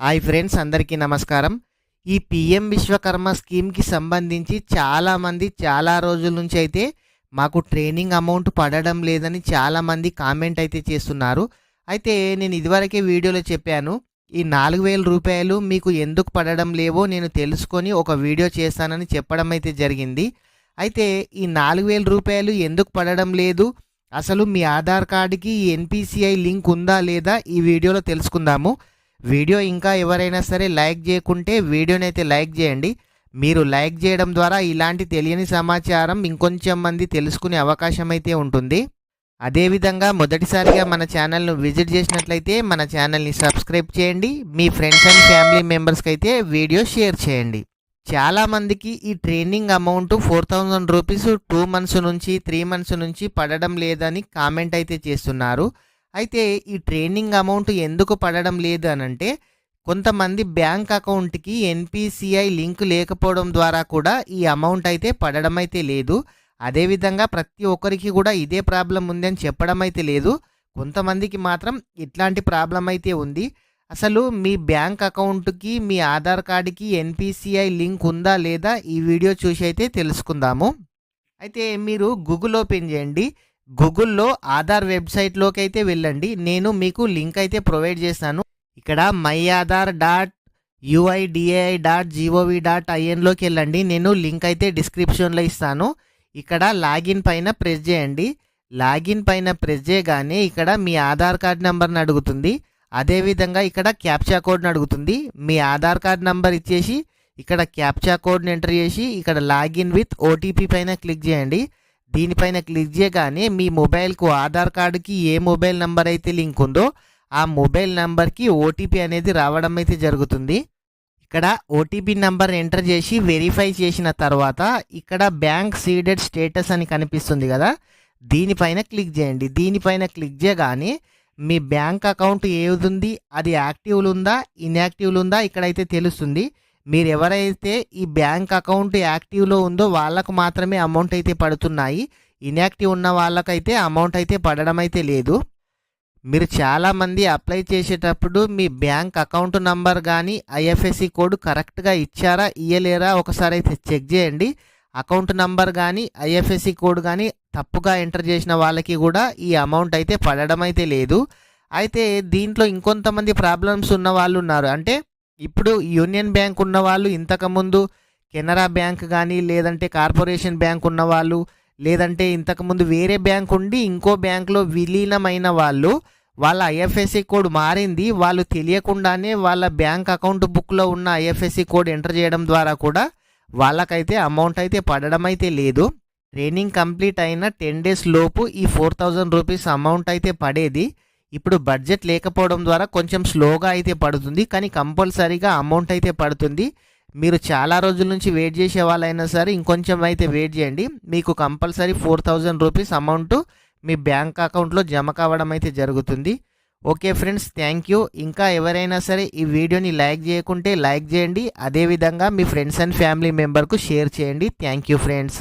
Hi friends, అందరికీ నమస్కారం. ఈ పీఎం విశ్వకర్మ స్కీమ్‌కి సంబంధించి చాలామంది చాలా రోజుల నుంచి అయితే మాకు ట్రైనింగ్ అమౌంట్ పడడం లేదని చాలామంది కామెంట్ అయితే చేస్తున్నారు. అయితే నేను ఇదివరకే వీడియోలో చెప్పాను. ఈ రూ. 4000 మీకు ఎందుకు పడడం లేవో నేను తెలుసుకొని ఒక వీడియో చేస్తానని చెప్పడం అయితే జరిగింది. అయితే ఈ రూ. 4000 ఎందుకు పడడం లేదు, అసలు మీ ఆధార్ కార్డుకి ఎన్‌పీసీఐ లింక్ ఉందా లేదా ఈ వీడియోలో తెలుసుకుందాము. వీడియో ఇంకా ఎవరైనా సరే లైక్ చేయకుంటే వీడియోనైతే లైక్ చేయండి. మీరు లైక్ చేయడం ద్వారా ఇలాంటి తెలియని సమాచారం ఇంకొంచెం మంది తెలుసుకునే అవకాశం అయితే ఉంటుంది. అదేవిధంగా మొదటిసారిగా మన ఛానల్ను విజిట్ చేసినట్లయితే మన ఛానల్ని సబ్స్క్రైబ్ చేయండి. మీ ఫ్రెండ్స్ అండ్ ఫ్యామిలీ మెంబర్స్కి అయితే వీడియో షేర్ చేయండి. చాలామందికి ఈ ట్రైనింగ్ అమౌంట్ 4000 రూపీస్ 2 మంత్స్ నుంచి 3 మంత్స్ నుంచి పడడం లేదని కామెంట్ అయితే చేస్తున్నారు. అయితే ఈ ట్రైనింగ్ అమౌంట్ ఎందుకు పడడం లేదు అనంటే, కొంతమంది బ్యాంక్ అకౌంట్కి ఎన్‌పీసీఐ లింక్ లేకపోవడం ద్వారా కూడా ఈ అమౌంట్ అయితే పడడం అయితే లేదు. అదేవిధంగా ప్రతి ఒక్కరికి కూడా ఇదే ప్రాబ్లం ఉందని చెప్పడం అయితే లేదు. కొంతమందికి మాత్రం ఇట్లాంటి ప్రాబ్లం అయితే ఉంది. అసలు మీ బ్యాంక్ అకౌంట్కి మీ ఆధార్ కార్డుకి ఎన్‌పీసీఐ లింక్ ఉందా లేదా ఈ వీడియో చూసి అయితే తెలుసుకుందాము. అయితే మీరు గూగుల్ ఓపెన్ చేయండి. గూగుల్లో ఆధార్ వెబ్సైట్లోకి అయితే వెళ్ళండి. నేను మీకు లింక్ అయితే ప్రొవైడ్ చేస్తాను. ఇక్కడ myAadhar.uidai.gov.inలోకి వెళ్ళండి. నేను లింక్ అయితే డిస్క్రిప్షన్లో ఇస్తాను. ఇక్కడ లాగిన్ పైన ప్రెస్ చేయండి. లాగిన్ పైన ప్రెస్ చేయగానే ఇక్కడ మీ ఆధార్ కార్డ్ నెంబర్ని అడుగుతుంది. అదేవిధంగా ఇక్కడ క్యాప్చా కోడ్ని అడుగుతుంది. మీ ఆధార్ కార్డ్ నెంబర్ ఇచ్చేసి ఇక్కడ క్యాప్చా కోడ్ని ఎంటర్ చేసి ఇక్కడ లాగిన్ విత్ ఓటీపీ పైన క్లిక్ చేయండి. దీనిపైన క్లిక్ చేయగానే మీ మొబైల్కు ఆధార్ కార్డుకి ఏ మొబైల్ నెంబర్ అయితే లింక్ ఉందో ఆ మొబైల్ నెంబర్కి ఓటీపీ అనేది రావడం అయితే జరుగుతుంది. ఇక్కడ ఓటీపీ నెంబర్ ఎంటర్ చేసి వెరిఫై చేసిన తర్వాత ఇక్కడ బ్యాంక్ సీడెడ్ స్టేటస్ అని కనిపిస్తుంది కదా, దీనిపైన క్లిక్ చేయండి. దీనిపైన క్లిక్ చేయగానే మీ బ్యాంక్ అకౌంట్ ఏది ఉంది, అది యాక్టివ్లు ఉందా ఇన్యాక్టివ్లు ఉందా ఇక్కడైతే తెలుస్తుంది. మీరు ఎవరైతే ఈ బ్యాంక్ అకౌంట్ యాక్టివ్లో ఉందో వాళ్ళకు మాత్రమే అమౌంట్ అయితే పడుతున్నాయి. ఇన్యాక్టివ్ ఉన్న వాళ్ళకైతే అమౌంట్ అయితే పడడం అయితే లేదు. మీరు చాలామంది అప్లై చేసేటప్పుడు మీ బ్యాంక్ అకౌంట్ నంబర్ కానీ ఐఎఫ్ఎస్సి కోడ్ కరెక్ట్గా ఇచ్చారా ఇయ్యలేరా ఒకసారి అయితే చెక్ చేయండి. అకౌంట్ నంబర్ కానీ ఐఎఫ్ఎస్సి కోడ్ కానీ తప్పుగా ఎంటర్ చేసిన వాళ్ళకి కూడా ఈ అమౌంట్ అయితే పడడం అయితే లేదు. అయితే దీంట్లో ఇంకొంతమంది ప్రాబ్లమ్స్ ఉన్న వాళ్ళు ఉన్నారు. అంటే ఇప్పుడు యూనియన్ బ్యాంక్ ఉన్నవాళ్ళు, ఇంతకుముందు కెనరా బ్యాంక్ కానీ లేదంటే కార్పొరేషన్ బ్యాంక్ ఉన్నవాళ్ళు, లేదంటే ఇంతకుముందు వేరే బ్యాంక్ ఉండి ఇంకో బ్యాంక్లో విలీనమైన వాళ్ళు, వాళ్ళ ఐఎఫ్ఎస్సి కోడ్ మారింది, వాళ్ళు తెలియకుండానే వాళ్ళ బ్యాంక్ అకౌంట్ బుక్లో ఉన్న ఐఎఫ్ఎస్సి కోడ్ ఎంటర్ చేయడం ద్వారా కూడా వాళ్ళకైతే అమౌంట్ అయితే పడడం అయితే లేదు. ట్రైనింగ్ కంప్లీట్ అయిన 10 days లోపు ఈ 4000 రూపీస్ అమౌంట్ అయితే పడేది. ఇప్పుడు బడ్జెట్ లేకపోవడం ద్వారా కొంచెం స్లోగా అయితే పడుతుంది, కానీ కంపల్సరీగా అమౌంట్ అయితే పడుతుంది. మీరు చాలా రోజుల నుంచి వెయిట్ చేసే వాళ్ళైనా సరే ఇంకొంచెం అయితే వెయిట్ చేయండి. మీకు కంపల్సరీ 4000 రూపీస్ అమౌంట్ మీ బ్యాంక్ అకౌంట్లో జమ కావడం అయితే జరుగుతుంది. Okay friends, thank you. ఇంకా ఎవరైనా సరే ఈ వీడియోని లైక్ చేయకుంటే లైక్ చేయండి. అదేవిధంగా మీ ఫ్రెండ్స్ అండ్ ఫ్యామిలీ మెంబర్కు షేర్ చేయండి. Thank you friends.